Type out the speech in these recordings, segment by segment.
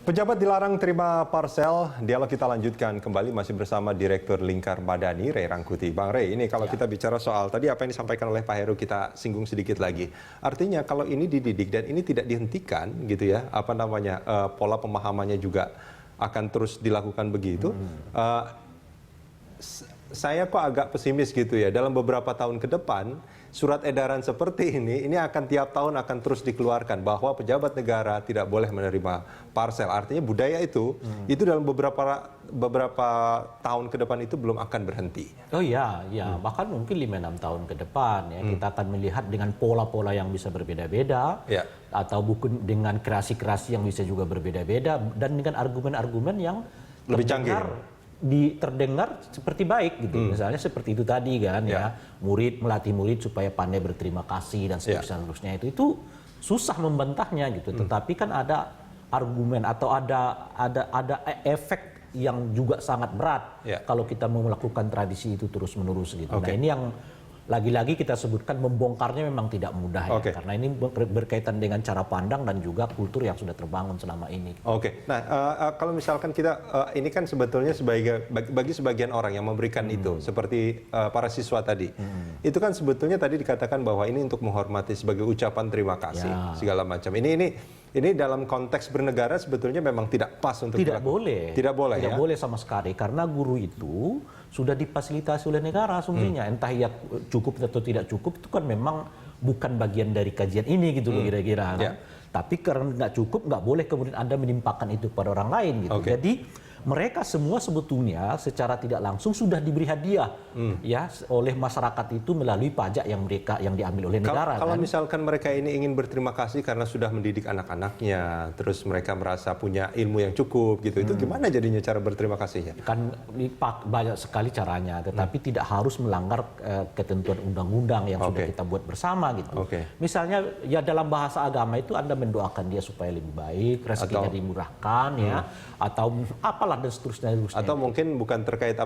Pejabat dilarang terima parsel. Dialog kita lanjutkan kembali masih bersama Direktur Lingkar Madani, Ray Rangkuti. Bang Ray, ini kalau kita bicara soal tadi apa yang disampaikan oleh Pak Heru, kita singgung sedikit lagi. Artinya kalau ini dididik dan ini tidak dihentikan gitu ya, pola pemahamannya juga akan terus dilakukan begitu. Saya kok agak pesimis gitu ya, dalam beberapa tahun ke depan surat edaran seperti ini akan tiap tahun akan terus dikeluarkan bahwa pejabat negara tidak boleh menerima parsel. Artinya budaya itu dalam beberapa tahun ke depan itu belum akan berhenti. Oh iya, bahkan mungkin 5-6 tahun ke depan ya kita akan melihat dengan pola-pola yang bisa berbeda-beda, atau bukan dengan kreasi-kreasi yang bisa juga berbeda-beda, dan dengan argumen-argumen yang lebih canggih. Terdengar seperti baik gitu. Misalnya seperti itu tadi kan ya, murid melatih murid supaya pandai berterima kasih dan seterusnya itu susah membantahnya gitu. Tetapi kan ada argumen atau ada efek yang juga sangat berat kalau kita mau melakukan tradisi itu terus-menerus gitu. Nah, ini yang lagi-lagi kita sebutkan membongkarnya memang tidak mudah ya, karena ini berkaitan dengan cara pandang dan juga kultur yang sudah terbangun selama ini. Nah, kalau misalkan kita ini kan sebetulnya bagi sebagian orang yang memberikan itu, seperti para siswa tadi, itu kan sebetulnya tadi dikatakan bahwa ini untuk menghormati sebagai ucapan terima kasih segala macam. Ini dalam konteks bernegara sebetulnya memang tidak pas untuk tidak boleh sama sekali, karena guru itu sudah difasilitasi oleh negara sumbernya, entah ya cukup atau tidak cukup itu kan memang bukan bagian dari kajian ini gitu loh kira-kira kan. Tapi karena nggak cukup, nggak boleh kemudian Anda menimpakan itu pada orang lain gitu. Jadi mereka semua sebetulnya secara tidak langsung sudah diberi hadiah ya oleh masyarakat itu melalui pajak yang diambil oleh negara. Kalau misalkan mereka ini ingin berterima kasih karena sudah mendidik anak-anaknya, terus mereka merasa punya ilmu yang cukup gitu, itu gimana jadinya cara berterima kasihnya? Kan banyak sekali caranya, tetapi tidak harus melanggar ketentuan undang-undang yang sudah kita buat bersama gitu. Misalnya ya dalam bahasa agama itu Anda mendoakan dia supaya lebih baik, rezekinya dimurahkan ya, atau apalah dan seterusnya. Atau mungkin bukan terkait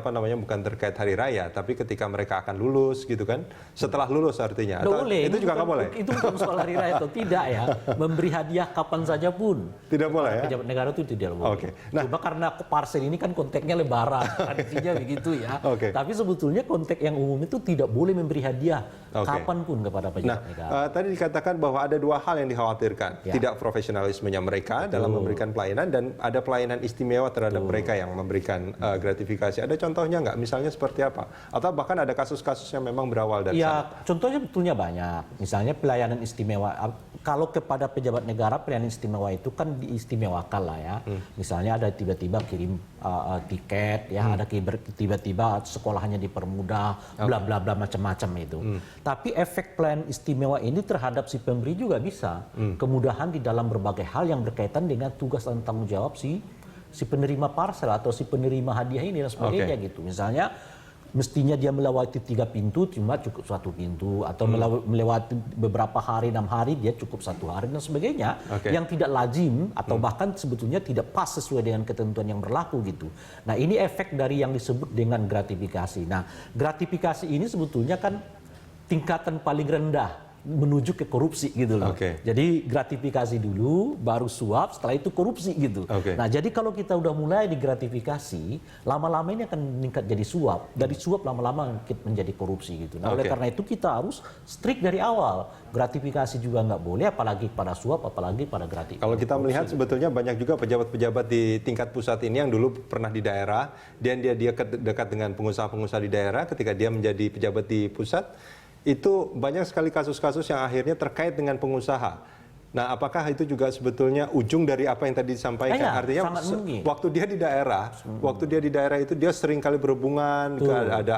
hari raya, tapi ketika mereka akan lulus gitu kan, setelah lulus artinya. Itu juga nggak boleh. Itu bukan soal hari raya atau tidak ya, memberi hadiah kapan saja pun. Tidak boleh ya. Pejabat negara itu tidak boleh. Nah, coba karena parsel ini kan konteksnya lebaran, artinya begitu ya. Tapi sebetulnya konteks yang umum itu tidak boleh memberi hadiah kapanpun kepada pejabat negara. Tadi dikatakan bahwa ada dua hal yang dikhawatirkan, tidak profesionalismenya mereka dalam memberikan pelayanan, dan ada pelayanan istimewa terhadap mereka yang memberikan gratifikasi. Ada contohnya nggak? Misalnya seperti apa? Atau bahkan ada kasus-kasus yang memang berawal dari sana? Contohnya betulnya banyak. Misalnya pelayanan istimewa. Kalau kepada pejabat negara, pelayanan istimewa itu kan diistimewakan lah ya. Misalnya ada tiba-tiba kirim tiket, ya, ada tiba-tiba sekolahnya dipermudah, bla bla bla macam-macam itu. Tapi efek pelayanan istimewa ini terhadap si pemberi juga bisa kemudahan di dalam berbagai hal yang berkaitan dengan tugas dan tanggung jawab si penerima parsel atau si penerima hadiah ini dan sebagainya gitu. Misalnya mestinya dia melewati 3 pintu cuma cukup 1 pintu, atau melewati beberapa hari, 6 hari dia cukup 1 hari dan sebagainya, yang tidak lazim atau bahkan sebetulnya tidak pas sesuai dengan ketentuan yang berlaku gitu. Nah, ini efek dari yang disebut dengan gratifikasi. Nah, gratifikasi ini sebetulnya kan tingkatan paling rendah menuju ke korupsi gitu loh. Jadi gratifikasi dulu, baru suap, setelah itu korupsi gitu. Nah, jadi kalau kita udah mulai digratifikasi, lama-lama ini akan meningkat jadi suap. Dari suap lama-lama menjadi korupsi gitu. Nah, oleh karena itu kita harus strict dari awal. Gratifikasi juga nggak boleh, apalagi pada suap, apalagi pada gratifikasi. Kalau kita melihat sebetulnya banyak juga pejabat-pejabat di tingkat pusat ini yang dulu pernah di daerah, dan dia dekat dengan pengusaha-pengusaha di daerah. Ketika dia menjadi pejabat di pusat, itu banyak sekali kasus-kasus yang akhirnya terkait dengan pengusaha. Nah, apakah itu juga sebetulnya ujung dari apa yang tadi disampaikan? Artinya waktu dia di daerah itu dia sering kali berhubungan, ada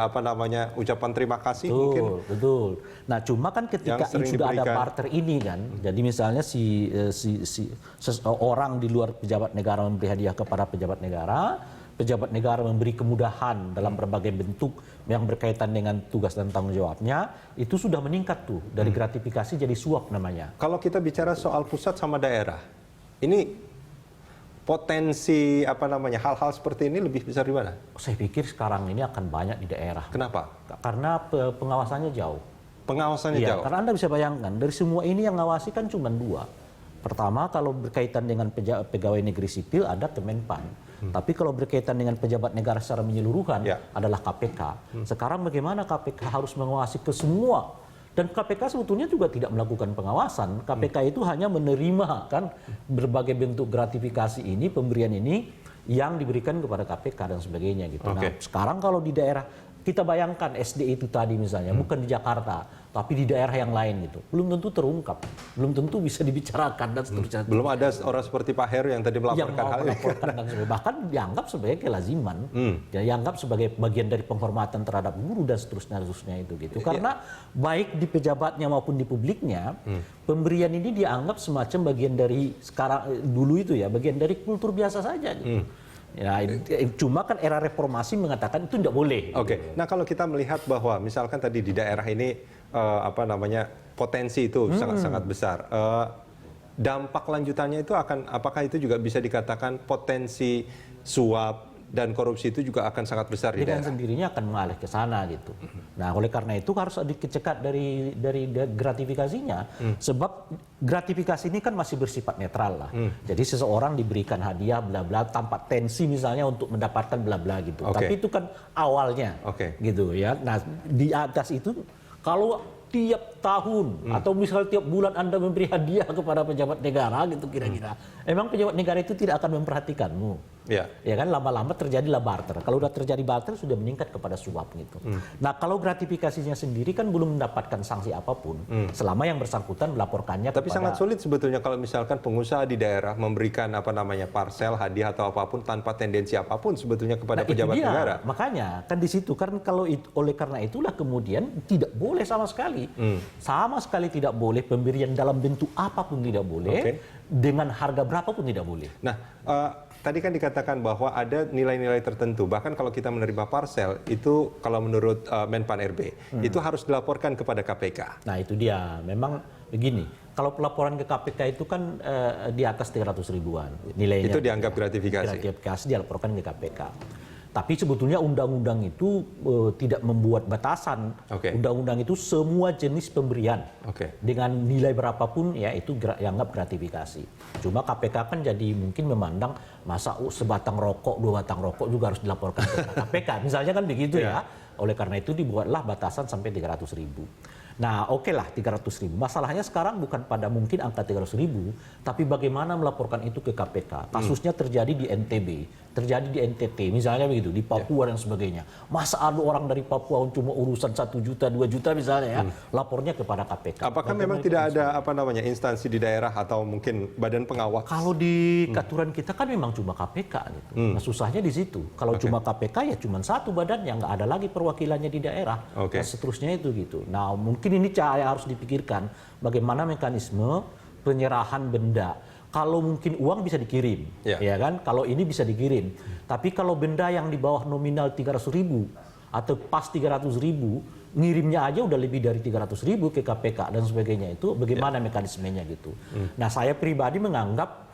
ucapan terima kasih mungkin. Betul. Nah, cuma kan ketika sudah ada barter ini kan, jadi misalnya seseorang di luar pejabat negara memberi hadiah kepada pejabat negara memberi kemudahan dalam berbagai bentuk yang berkaitan dengan tugas dan tanggung jawabnya, itu sudah meningkat tuh dari gratifikasi jadi suap namanya. Kalau kita bicara soal pusat sama daerah, ini potensi hal-hal seperti ini lebih besar di mana? Saya pikir sekarang ini akan banyak di daerah. Kenapa? Karena pengawasannya jauh. Pengawasannya jauh. Karena Anda bisa bayangkan dari semua ini yang ngawasi kan cuma 2. Pertama, kalau berkaitan dengan pegawai negeri sipil ada Kemenpan. Tapi kalau berkaitan dengan pejabat negara secara menyeluruhan adalah KPK. Sekarang bagaimana KPK harus mengawasi ke semua? Dan KPK sebetulnya juga tidak melakukan pengawasan. KPK itu hanya menerima kan berbagai bentuk gratifikasi ini, pemberian ini yang diberikan kepada KPK dan sebagainya gitu. Nah, sekarang kalau di daerah kita bayangkan SD itu tadi misalnya bukan di Jakarta, tapi di daerah yang lain gitu, belum tentu terungkap, belum tentu bisa dibicarakan dan seterusnya. Belum ada orang seperti Pak Heru yang tadi melaporkan hal ini. Dan bahkan dianggap sebagai kelaziman, dianggap sebagai bagian dari penghormatan terhadap guru dan seterusnya itu gitu. Karena baik di pejabatnya maupun di publiknya, pemberian ini dianggap semacam bagian dari sekarang dulu itu ya, bagian dari kultur biasa saja gitu. Ya, cuma kan era reformasi mengatakan itu tidak boleh. Nah kalau kita melihat bahwa misalkan tadi di daerah ini potensi itu sangat-sangat besar. Dampak lanjutannya itu apakah itu juga bisa dikatakan potensi suap dan korupsi itu juga akan sangat besar di daerah? Dengan sendirinya akan mengalih ke sana gitu. Nah, oleh karena itu harus dikecekat dari gratifikasinya. Sebab gratifikasi ini kan masih bersifat netral lah. Jadi seseorang diberikan hadiah bla bla tanpa tensi misalnya untuk mendapatkan bla bla gitu. Tapi itu kan awalnya gitu ya. Nah, di atas itu kalau tiap tahun atau misalnya tiap bulan Anda memberi hadiah kepada pejabat negara gitu kira-kira. Emang pejabat negara itu tidak akan memperhatikanmu. Ya kan lama-lama terjadilah barter. Kalau sudah terjadi barter sudah meningkat kepada suap gitu. Nah, kalau gratifikasinya sendiri kan belum mendapatkan sanksi apapun selama yang bersangkutan melaporkannya. Tapi sangat sulit sebetulnya kalau misalkan pengusaha di daerah memberikan parsel, hadiah atau apapun tanpa tendensi apapun sebetulnya kepada pejabat negara. Makanya kan di situ kan kalau oleh karena itulah kemudian tidak boleh sama sekali. Sama sekali tidak boleh pemberian dalam bentuk apapun tidak boleh, dengan harga berapapun tidak boleh. Nah, tadi kan dikatakan bahwa ada nilai-nilai tertentu, bahkan kalau kita menerima parsel, itu kalau menurut Menpan RB, itu harus dilaporkan kepada KPK. Nah itu dia, memang begini, kalau pelaporan ke KPK itu kan di atas 300 ribuan nilainya. Itu dianggap gratifikasi? Gratifikasi dilaporkan ke KPK. Tapi sebetulnya undang-undang itu tidak membuat batasan. Undang-undang itu semua jenis pemberian dengan nilai berapapun ya itu dianggap gratifikasi. Cuma KPK kan jadi mungkin memandang masa sebatang rokok, 2 batang rokok juga harus dilaporkan ke KPK. Misalnya kan begitu ya. Oleh karena itu dibuatlah batasan sampai 300 ribu. Nah lah 300 ribu. Masalahnya sekarang bukan pada mungkin angka 300 ribu, tapi bagaimana melaporkan itu ke KPK. Kasusnya terjadi di NTB, terjadi di NTT, misalnya begitu, di Papua dan sebagainya. Masa ada orang dari Papua cuma urusan 1 juta, 2 juta misalnya ya, lapornya kepada KPK. Apakah memang tidak ada instansi di daerah atau mungkin badan pengawas? Kalau di aturan kita kan memang cuma KPK gitu. Nah susahnya di situ. Kalau cuma KPK ya cuma satu badannya, nggak ada lagi perwakilannya di daerah. Dan seterusnya itu gitu. Nah mungkin ini harus dipikirkan bagaimana mekanisme penyerahan benda. Kalau mungkin uang bisa dikirim, ya kan? Kalau ini bisa dikirim. Tapi kalau benda yang di bawah nominal 300 ribu atau pas 300 ribu, ngirimnya aja udah lebih dari 300 ribu ke KPK dan sebagainya itu bagaimana mekanismenya gitu. Nah saya pribadi menganggap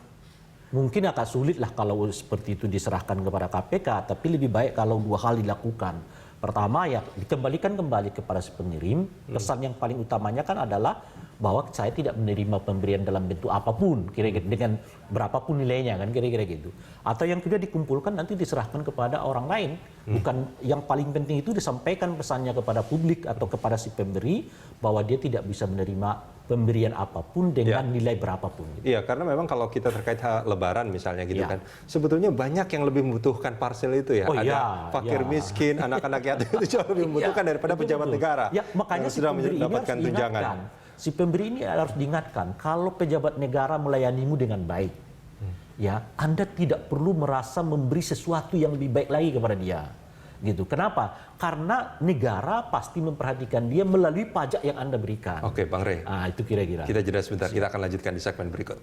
mungkin agak sulit lah kalau seperti itu diserahkan kepada KPK, tapi lebih baik kalau 2 hal dilakukan. Pertama ya dikembalikan kembali kepada si pengirim. Pesan yang paling utamanya kan adalah bahwa saya tidak menerima pemberian dalam bentuk apapun, kira-kira dengan berapapun nilainya kan kira-kira gitu. Atau yang kedua dikumpulkan nanti diserahkan kepada orang lain. Bukan yang paling penting itu disampaikan pesannya kepada publik atau kepada si pemberi bahwa dia tidak bisa menerima pemberian apapun dengan nilai berapapun. Gitu. Iya, karena memang kalau kita terkait Lebaran misalnya gitu kan, sebetulnya banyak yang lebih membutuhkan parsel itu ya. Ada fakir miskin, anak-anak yatim itu jauh lebih membutuhkan daripada pejabat negara. Ya, makanya yang sudah mendapatkan tunjangan. Si pemberi ini harus diingatkan kalau pejabat negara melayanimu dengan baik, ya Anda tidak perlu merasa memberi sesuatu yang lebih baik lagi kepada dia. Gitu. Kenapa? Karena negara pasti memperhatikan dia melalui pajak yang Anda berikan. Oke, Bang Rey. Itu kira-kira. Kita jeda sebentar, kita akan lanjutkan di segmen berikut.